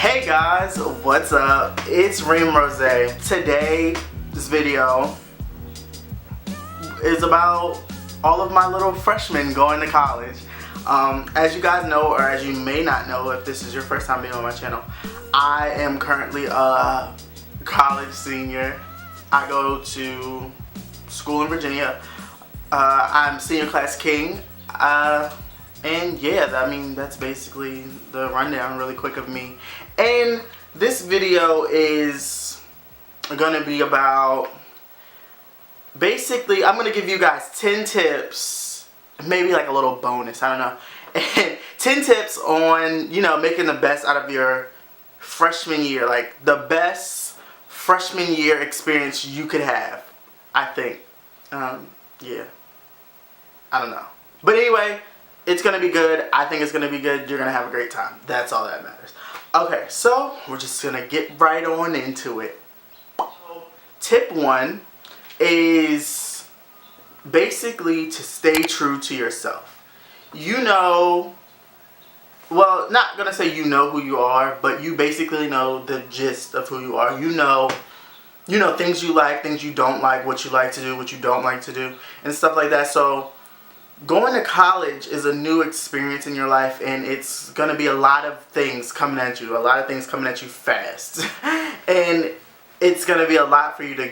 Hey guys, what's up? It's IamRozay. Today, this video is about all of my little freshmen going to college. As you guys know, or as you may not know if this is your first time being on my channel, I am currently a college senior. I go to school in Virginia. I'm senior class king. And yeah, I mean, that's basically the rundown really quick of me. And this video is gonna be about, basically, I'm gonna give you guys 10 tips, maybe like a little bonus, I don't know. And 10 tips on, you know, making the best out of your freshman year, like the best freshman year experience you could have, I think. Yeah, I don't know. But anyway, it's gonna be good. I think it's gonna be good. You're gonna have a great time. That's all that matters. Okay, so we're just gonna get right on into it. Tip 1 is basically to stay true to yourself. You know, well, not gonna say you know who you are, but you basically know the gist of who you are. You know things you like, things you don't like, what you like to do, what you don't like to do, and stuff like that. So going to college is a new experience in your life, and it's going to be a lot of things coming at you, fast. And it's going to be a lot for you to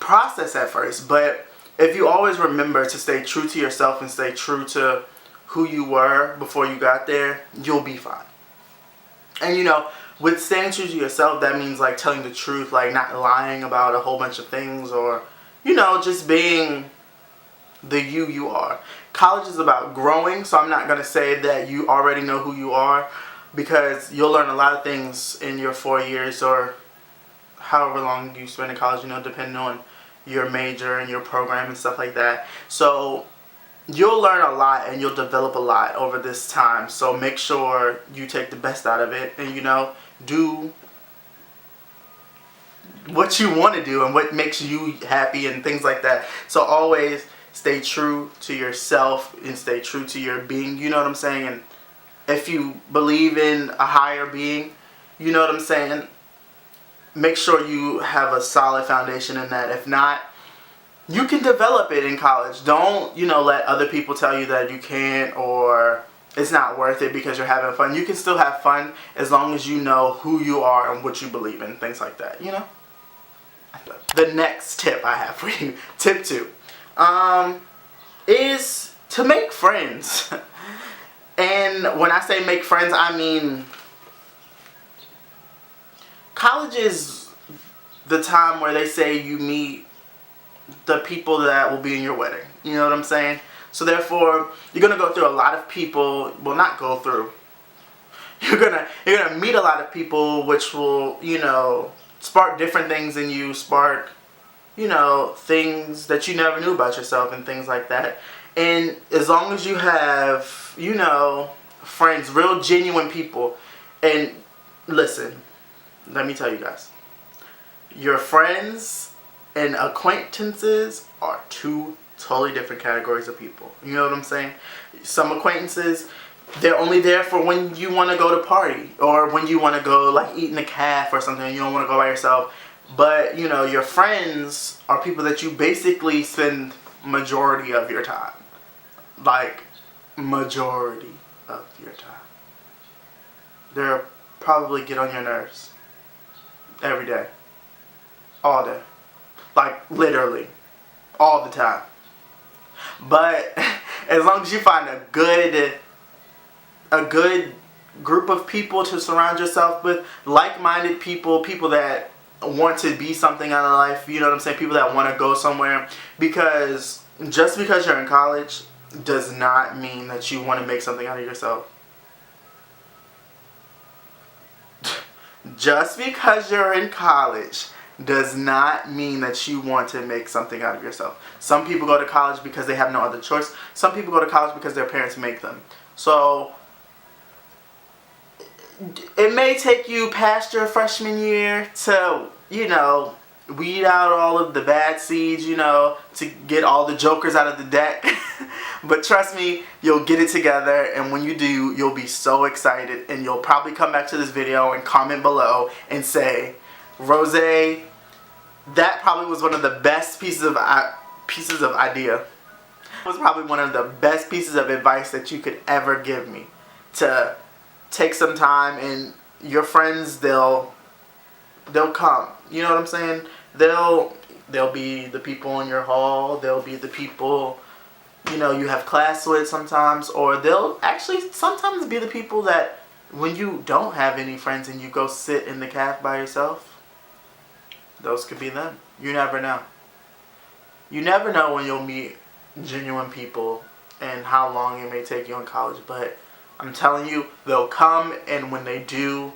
process at first. But if you always remember to stay true to yourself and stay true to who you were before you got there, you'll be fine. And you know, with staying true to yourself, that means like telling the truth, like not lying about a whole bunch of things, or, you know, just being the you are. College is about growing, so I'm not going to say that you already know who you are, because you'll learn a lot of things in your 4 years or however long you spend in college, you know, depending on your major and your program and stuff like that. So you'll learn a lot and you'll develop a lot over this time, so make sure you take the best out of it and, you know, do what you want to do and what makes you happy and things like that. So always stay true to yourself and stay true to your being, you know what I'm saying? And if you believe in a higher being, you know what I'm saying, make sure you have a solid foundation in that. If not, you can develop it in college. Don't, you know, let other people tell you that you can't or it's not worth it because you're having fun. You can still have fun as long as you know who you are and what you believe in, things like that, you know? The next tip I have for you, tip 2. Is to make friends. And when I say make friends, I mean college is the time where they say you meet the people that will be in your wedding. You know what I'm saying? So therefore, you're gonna go through a lot of people. Well, not go through. You're gonna meet a lot of people, which will, you know, spark different things in you, spark, you know, things that you never knew about yourself and things like that. And as long as you have, you know, friends, real genuine people, and listen, let me tell you guys, your friends and acquaintances are 2 totally different categories of people. You know what I'm saying? Some acquaintances, they're only there for when you want to go to party or when you want to go like eat in a cafe or something and you don't want to go by yourself. But, you know, your friends are people that you basically spend majority of your time. Like, majority of your time. They'll probably get on your nerves. Every day. All day. Like, literally. All the time. But, as long as you find a good group of people to surround yourself with, like-minded people, people that want to be something out of life, you know what I'm saying, people that want to go somewhere, because just because you're in college does not mean that you want to make something out of yourself. Just because you're in college does not mean that you want to make something out of yourself. Some people go to college because they have no other choice. Some people go to college because their parents make them. So it may take you past your freshman year to, you know, weed out all of the bad seeds, you know, to get all the jokers out of the deck. But trust me, you'll get it together, and when you do, you'll be so excited, and you'll probably come back to this video and comment below and say, Rozay, that probably was one of the best pieces of idea. It was probably one of the best pieces of advice that you could ever give me. To take some time, and your friends, they'll come. You know what I'm saying? They'll be the people in your hall. They'll be the people, you know, you have class with sometimes, or they'll actually sometimes be the people that when you don't have any friends and you go sit in the cafe by yourself, those could be them. You never know. You never know when you'll meet genuine people and how long it may take you in college, but I'm telling you, they'll come, and when they do,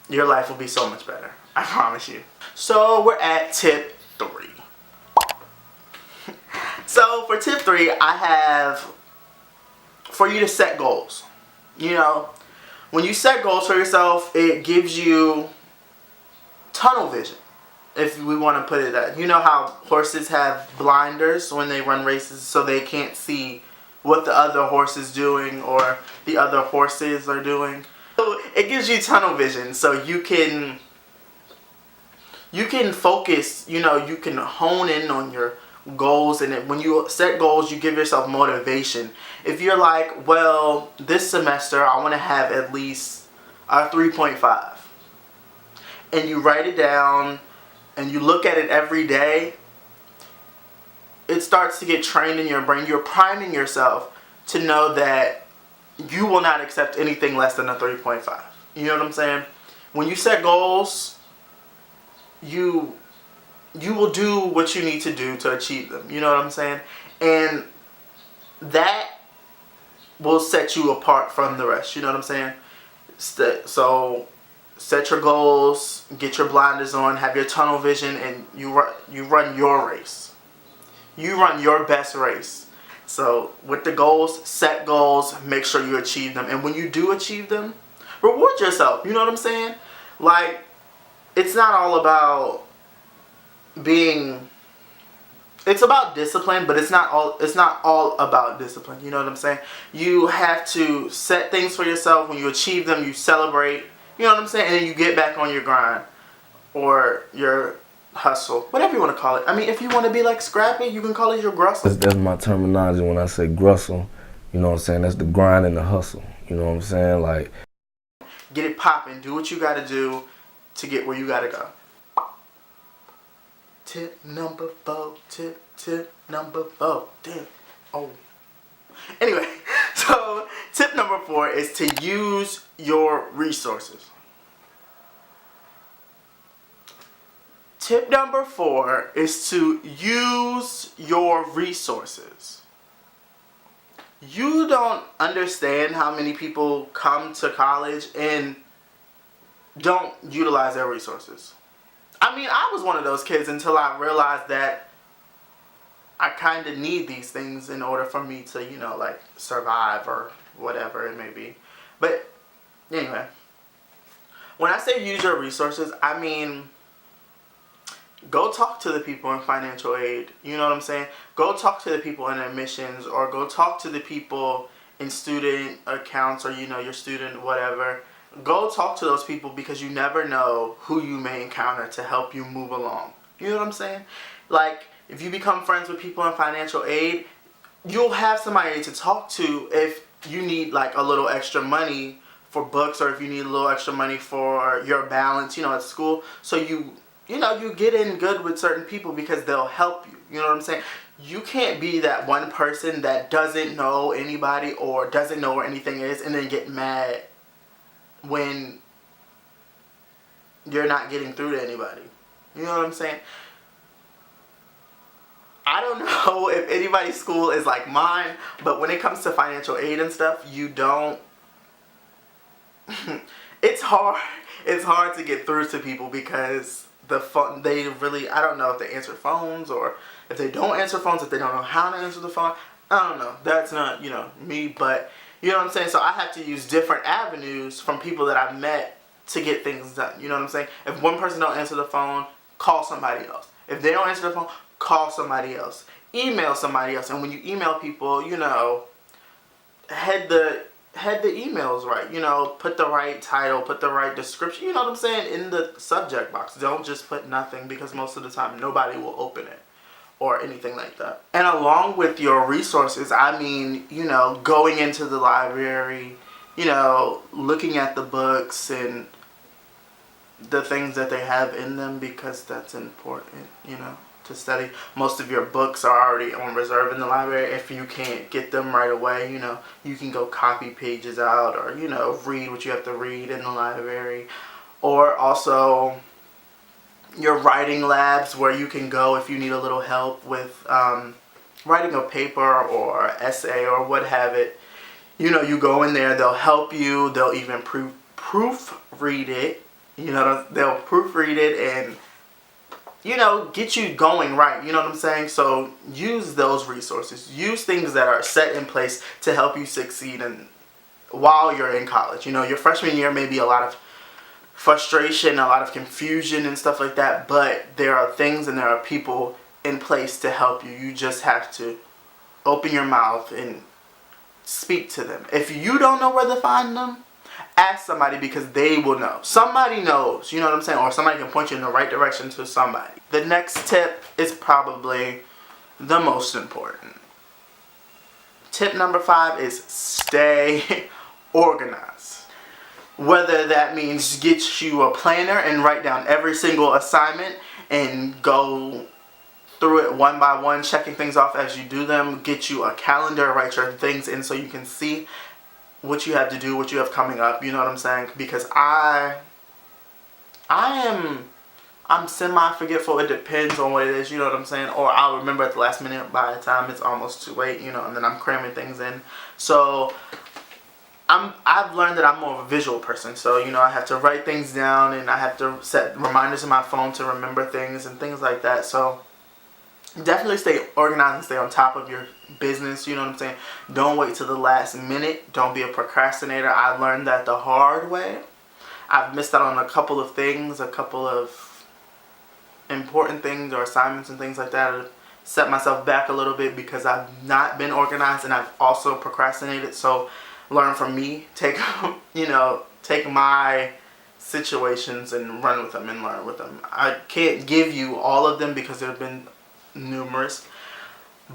your life will be so much better. I promise you. So we're at tip 3. So for tip 3, I have for you to set goals. You know, when you set goals for yourself, it gives you tunnel vision, if we want to put it that. You know how horses have blinders when they run races, so they can't see what the other horse is doing or the other horses are doing. So it gives you tunnel vision, so you can focus, you know, you can hone in on your goals, and when you set goals, you give yourself motivation. If you're like, well, this semester I want to have at least a 3.5, and you write it down and you look at it every day, it starts to get trained in your brain. You're priming yourself to know that you will not accept anything less than a 3.5. You know what I'm saying? When you set goals, you will do what you need to do to achieve them. You know what I'm saying? And that will set you apart from the rest. You know what I'm saying? So set your goals, get your blinders on, have your tunnel vision, and you run your race. You run your best race. So with the goals, set goals, make sure you achieve them. And when you do achieve them, reward yourself. You know what I'm saying? Like, it's not all about being, it's about discipline, but it's not all about discipline. You know what I'm saying? You have to set things for yourself. When you achieve them, you celebrate. You know what I'm saying? And then you get back on your grind or your hustle, whatever you want to call it. I mean, if you want to be like Scrappy, you can call it your grustle. That's my terminology when I say grustle. You know what I'm saying? That's the grind and the hustle. You know what I'm saying? Like, get it popping. Do what you got to do to get where you got to go. Tip number 4. Tip number 4. Damn. Oh. Anyway, so tip number 4 is to use your resources. Tip number 4 is to use your resources. You don't understand how many people come to college and don't utilize their resources. I mean, I was one of those kids until I realized that I kind of need these things in order for me to, you know, like survive or whatever it may be. But anyway, when I say use your resources, I mean go talk to the people in financial aid. You know what I'm saying? Go talk to the people in admissions, or go talk to the people in student accounts, or, you know, your student whatever. Go talk to those people, because you never know who you may encounter to help you move along. You know what I'm saying? Like, if you become friends with people in financial aid, you'll have somebody to talk to if you need like a little extra money for books, or if you need a little extra money for your balance, you know, at school. So you get in good with certain people because they'll help you. You know what I'm saying? You can't be that one person that doesn't know anybody or doesn't know where anything is and then get mad when you're not getting through to anybody. You know what I'm saying? I don't know if anybody's school is like mine, but when it comes to financial aid and stuff, you don't it's hard to get through to people, because they really, I don't know if they answer phones, or if they don't answer phones, if they don't know how to answer the phone. I don't know. That's not, you know, me, but you know what I'm saying? So I have to use different avenues from people that I've met to get things done. You know what I'm saying? If one person don't answer the phone, call somebody else. If they don't answer the phone, call somebody else. Email somebody else. And when you email people, you know, head the emails right. You know, put the right title, put the right description, you know what I'm saying, in the subject box. Don't just put nothing, because most of the time nobody will open it or anything like that. And along with your resources, I mean, you know, going into the library, you know, looking at the books and the things that they have in them, because that's important, you know, to study. Most of your books are already on reserve in the library. If you can't get them right away, you know, you can go copy pages out, or, you know, read what you have to read in the library. Or also your writing labs, where you can go if you need a little help with writing a paper or essay or what have it. You know, you go in there, they'll help you, they'll even proofread it. You know, they'll proofread it and, you know, get you going right. You know what I'm saying? So use those resources. Use things that are set in place to help you succeed while you're in college. You know, your freshman year may be a lot of frustration, a lot of confusion and stuff like that, but there are things and there are people in place to help you. You just have to open your mouth and speak to them. If you don't know where to find them, ask somebody, because they will know. Somebody knows, you know what I'm saying? Or somebody can point you in the right direction to somebody. The next tip is probably the most important. Tip number 5 is stay organized. Whether that means get you a planner and write down every single assignment and go through it one by one, checking things off as you do them. Get you a calendar, write your things in so you can see what you have to do, what you have coming up, you know what I'm saying? Because I'm semi-forgetful. It depends on what it is, you know what I'm saying? Or I'll remember at the last minute by the time it's almost too late, you know, and then I'm cramming things in. So I've learned that I'm more of a visual person. So, you know, I have to write things down and I have to set reminders on my phone to remember things and things like that. So definitely stay organized and stay on top of your business, you know what I'm saying? Don't wait till the last minute. Don't be a procrastinator. I learned that the hard way. I've missed out on a couple of things, a couple of important things or assignments and things like that. I've set myself back a little bit because I've not been organized and I've also procrastinated. So learn from me. Take my situations and run with them and learn with them. I can't give you all of them because there have been numerous,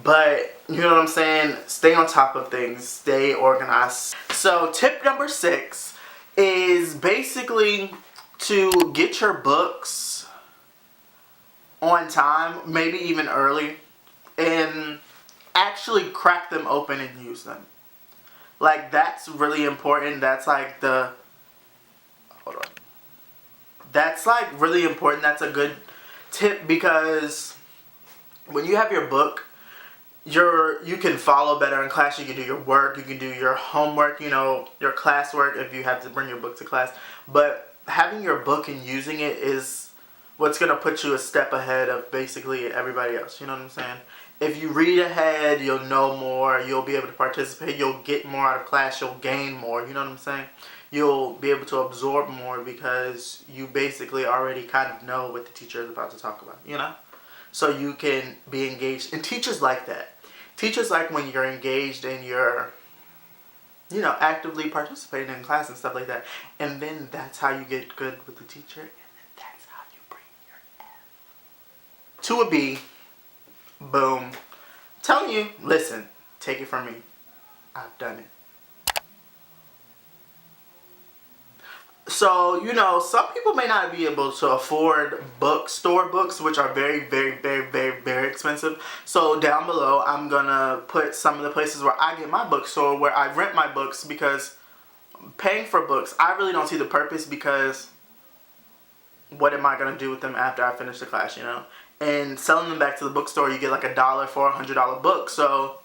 but you know what I'm saying, stay on top of things, stay organized. So tip number 6 is basically to get your books on time, maybe even early, and actually crack them open and use them. Like, that's really important. That's like really important. That's a good tip, because when you have your book, you can follow better in class. You can do your work, you can do your homework, you know, your classwork if you have to bring your book to class. But having your book and using it is what's going to put you a step ahead of basically everybody else. You know what I'm saying? If you read ahead, you'll know more, you'll be able to participate, you'll get more out of class, you'll gain more, you know what I'm saying? You'll be able to absorb more because you basically already kind of know what the teacher is about to talk about, you know? So you can be engaged. And teachers like that. Teachers like when you're engaged and you're, you know, actively participating in class and stuff like that. And then that's how you get good with the teacher. And then that's how you bring your F to a B. Boom. I'm telling you, listen, take it from me. I've done it. So, you know, some people may not be able to afford bookstore books, which are very, very, very, very, very expensive. So down below, I'm going to put some of the places where I get my bookstore, where I rent my books, because paying for books, I really don't see the purpose, because what am I going to do with them after I finish the class, you know? And selling them back to the bookstore, you get like $1 for a $100 book. So,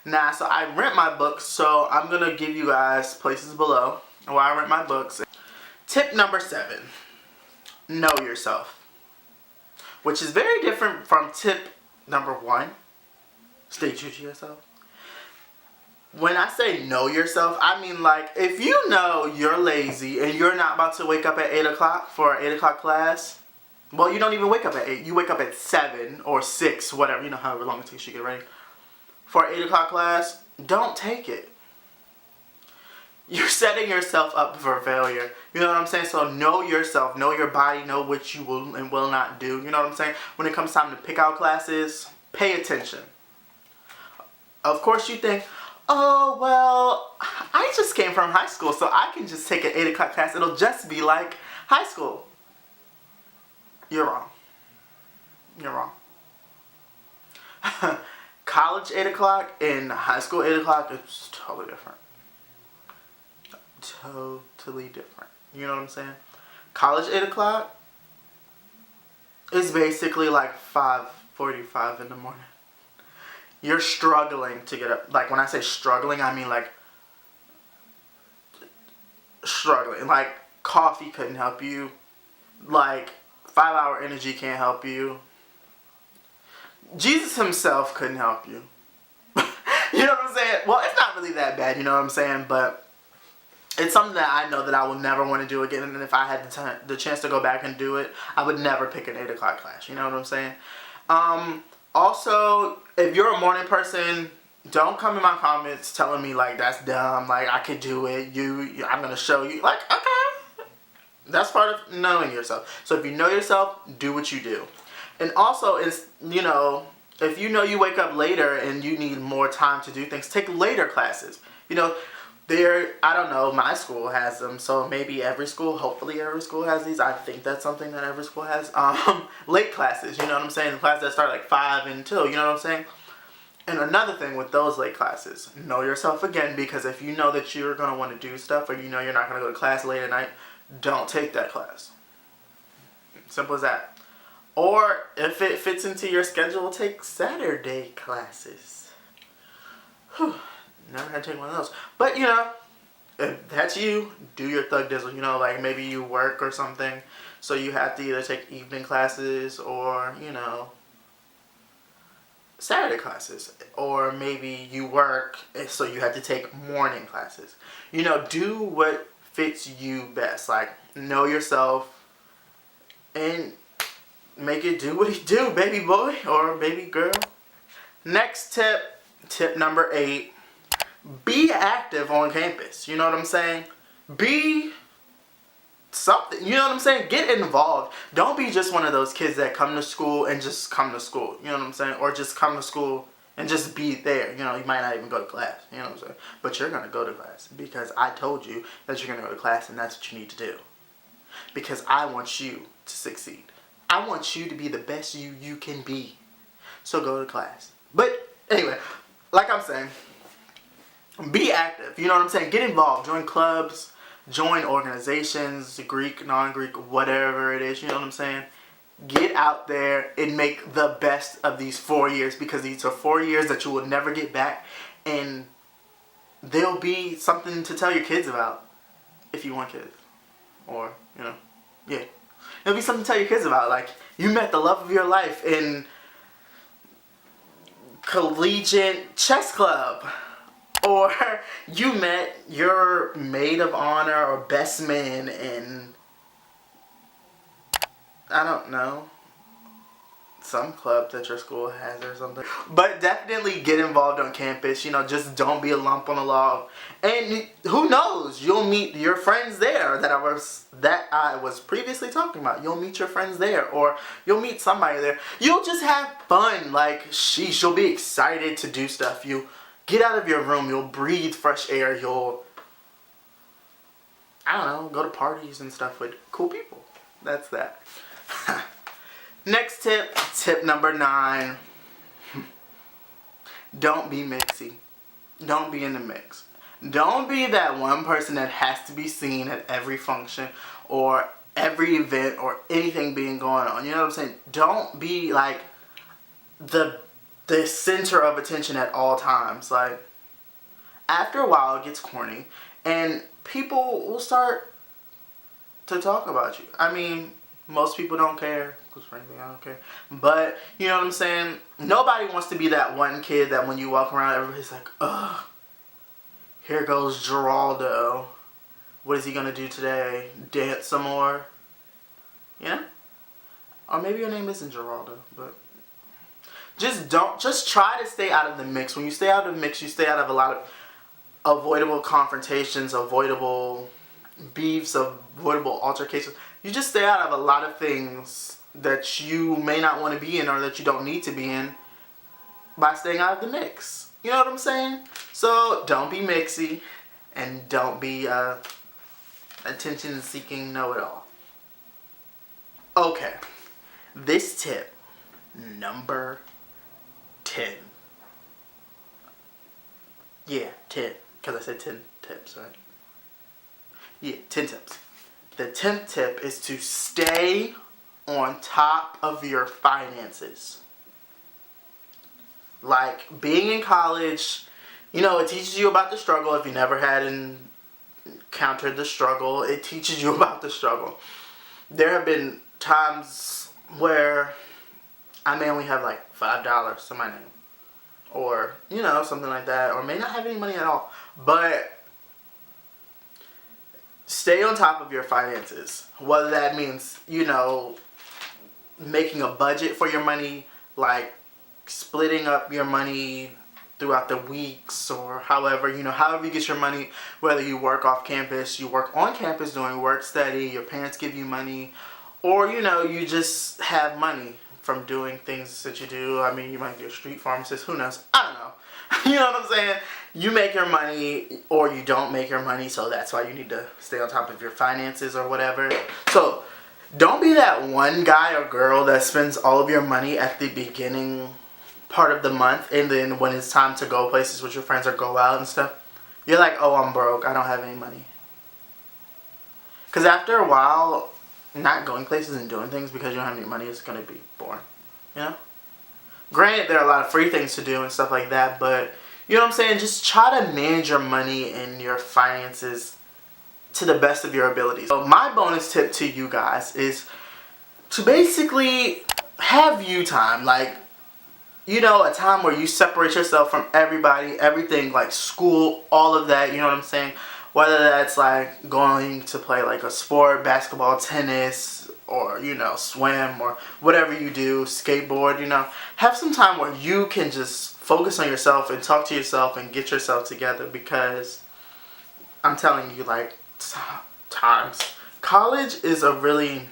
so I rent my books, so I'm going to give you guys places below where I rent my books. Tip number 7, know yourself, which is very different from tip number 1, stay true to yourself. When I say know yourself, I mean, like, if you know you're lazy and you're not about to wake up at 8 o'clock for an 8 o'clock class, Well, you don't even wake up at 8. You wake up at 7 or 6, whatever, you know, however long it takes you to get ready. For an 8 o'clock class, don't take it. You're setting yourself up for failure. You know what I'm saying? So know yourself, know your body, know what you will and will not do. You know what I'm saying? When it comes time to pick out classes, pay attention. Of course you think, oh, well, I just came from high school, so I can just take an 8 o'clock class. It'll just be like high school. You're wrong. You're wrong. College 8 o'clock and high school 8 o'clock is totally different. Totally different. You know what I'm saying? College 8 o'clock is basically like 5:45 in the morning. You're struggling to get up. Like when I say struggling, I mean like struggling. Like coffee couldn't help you. Like 5-hour energy can't help you. Jesus himself couldn't help you. You know what I'm saying? Well, it's not really that bad, you know what I'm saying? But it's something that I know that I will never want to do again. And if I had the chance to go back and do it, I would never pick an 8 o'clock class. You know what I'm saying? Also, if you're a morning person, don't come in my comments telling me like that's dumb, like I could do it. I'm gonna show you. Like, okay, that's part of knowing yourself. So if you know yourself, do what you do. And also, it's, you know, if you know you wake up later and you need more time to do things, take later classes. You know, I don't know, my school has them, so maybe hopefully every school has these. I think that's something that every school has. Late classes, you know what I'm saying? The classes that start like 5 and 2, you know what I'm saying? And another thing with those late classes, know yourself again, because if you know that you're going to want to do stuff, or you know you're not going to go to class late at night, don't take that class. Simple as that. Or if it fits into your schedule, take Saturday classes. Whew. Never had to take one of those. But, you know, if that's you, do your thug dizzle. You know, like maybe you work or something, so you have to either take evening classes or, you know, Saturday classes. Or maybe you work, so you have to take morning classes. You know, do what fits you best. Like, know yourself and make it do what it do, baby boy or baby girl. Next tip number 8. Be active on campus. You know what I'm saying? Be something. You know what I'm saying? Get involved. Don't be just one of those kids that come to school and just come to school. You know what I'm saying? Or just come to school and just be there. You know, you might not even go to class. You know what I'm saying? But you're going to go to class because I told you that you're going to go to class, and that's what you need to do. Because I want you to succeed. I want you to be the best you can be. So go to class. But anyway, like I'm saying, be active. You know what I'm saying? Get involved. Join clubs. Join organizations. Greek, non-Greek, whatever it is. You know what I'm saying? Get out there and make the best of these 4 years, because these are 4 years that you will never get back. And there'll be something to tell your kids about if you want kids. Or, you know, yeah. There'll be something to tell your kids about. Like, you met the love of your life in collegiate chess club. Or you met your maid of honor or best man in, I don't know, some club that your school has or something. But definitely get involved on campus. You know, just don't be a lump on the log. And who knows, you'll meet your friends there that I was previously talking about. You'll meet your friends there, or you'll meet somebody there. You'll just have fun. Like, sheesh, you'll be excited to do stuff. You get out of your room, you'll breathe fresh air, you'll, I don't know, go to parties and stuff with cool people. That's that. Next tip number 9. Don't be mixy. Don't be in the mix. Don't be that one person that has to be seen at every function or every event or anything being going on. You know what I'm saying? Don't be like the center of attention at all times. Like, after a while it gets corny and people will start to talk about you. I mean, most people don't care, because frankly I don't care, but you know what I'm saying? Nobody wants to be that one kid that when you walk around everybody's like, ugh, here goes Geraldo, what is he gonna do today? Dance some more? You know? Or maybe your name isn't Geralda, but just try to stay out of the mix. When you stay out of the mix, you stay out of a lot of avoidable confrontations, avoidable beefs, avoidable altercations. You just stay out of a lot of things that you may not want to be in or that you don't need to be in by staying out of the mix. You know what I'm saying? So don't be mixy and don't be attention-seeking know-it-all. Okay, this tip, number 10. Yeah, 10, because I said 10 tips, right? Yeah, 10 tips. The 10th tip is to stay on top of your finances. Like, being in college, you know, it teaches you about the struggle. If you never had encountered the struggle, it teaches you about the struggle. There have been times where I may only have like $5 to my name. Or, you know, something like that. Or may not have any money at all. But stay on top of your finances. Whether that means, you know, making a budget for your money, like splitting up your money throughout the weeks, or however you get your money, whether you work off campus, you work on campus doing work study, your parents give you money, or, you know, you just have money from doing things that you do. I mean, you might be a street pharmacist, who knows? I don't know. You know what I'm saying? You make your money or you don't make your money, so that's why you need to stay on top of your finances or whatever. So don't be that one guy or girl that spends all of your money at the beginning part of the month, and then when it's time to go places with your friends or go out and stuff, you're like, oh, I'm broke, I don't have any money. Because after a while, not going places and doing things because you don't have any money is going to be boring, you know? Granted, there are a lot of free things to do and stuff like that, but, you know what I'm saying? Just try to manage your money and your finances to the best of your abilities. So my bonus tip to you guys is to basically have you time, like, you know, a time where you separate yourself from everybody, everything, like school, all of that, you know what I'm saying? Whether that's like going to play like a sport, basketball, tennis, or, you know, swim, or whatever you do, skateboard, you know. Have some time where you can just focus on yourself and talk to yourself and get yourself together, because I'm telling you, like, times. College is a really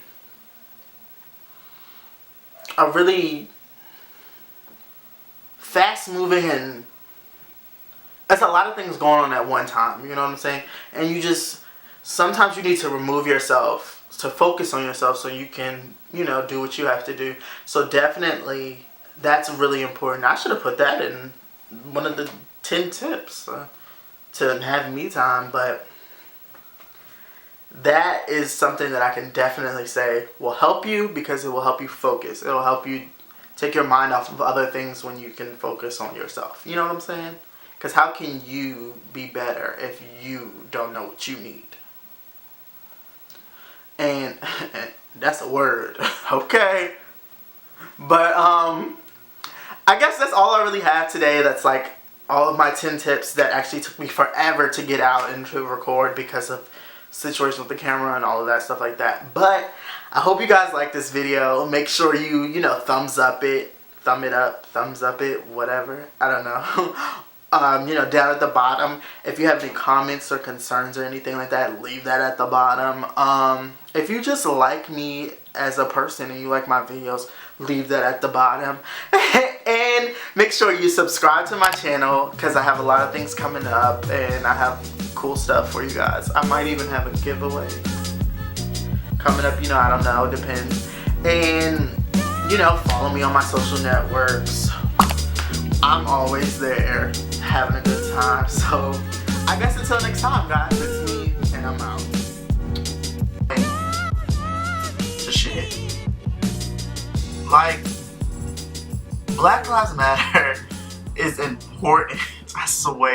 fast-moving, and there's a lot of things going on at one time, you know what I'm saying? And you just, sometimes you need to remove yourself to focus on yourself so you can, you know, do what you have to do. So definitely, that's really important. I should have put that in one of the 10 tips to have me time, but that is something that I can definitely say will help you, because it will help you focus. It will help you take your mind off of other things when you can focus on yourself. You know what I'm saying? Because how can you be better if you don't know what you need? And that's a word, okay? But I guess that's all I really have today. That's like all of my 10 tips that actually took me forever to get out and to record because of situation with the camera and all of that stuff like that. But I hope you guys like this video. Make sure you know, thumbs up it, thumbs up it, whatever. I don't know. You know, down at the bottom, if you have any comments or concerns or anything like that, leave that at the bottom. If you just like me as a person and you like my videos, leave that at the bottom. And make sure you subscribe to my channel, because I have a lot of things coming up and I have cool stuff for you guys. I might even have a giveaway coming up, you know, I don't know, it depends. And, you know, follow me on my social networks. I'm always there, having a good time. So, I guess until next time, guys, it's me, and I'm out. To shit. Like, Black Lives Matter is important, I swear.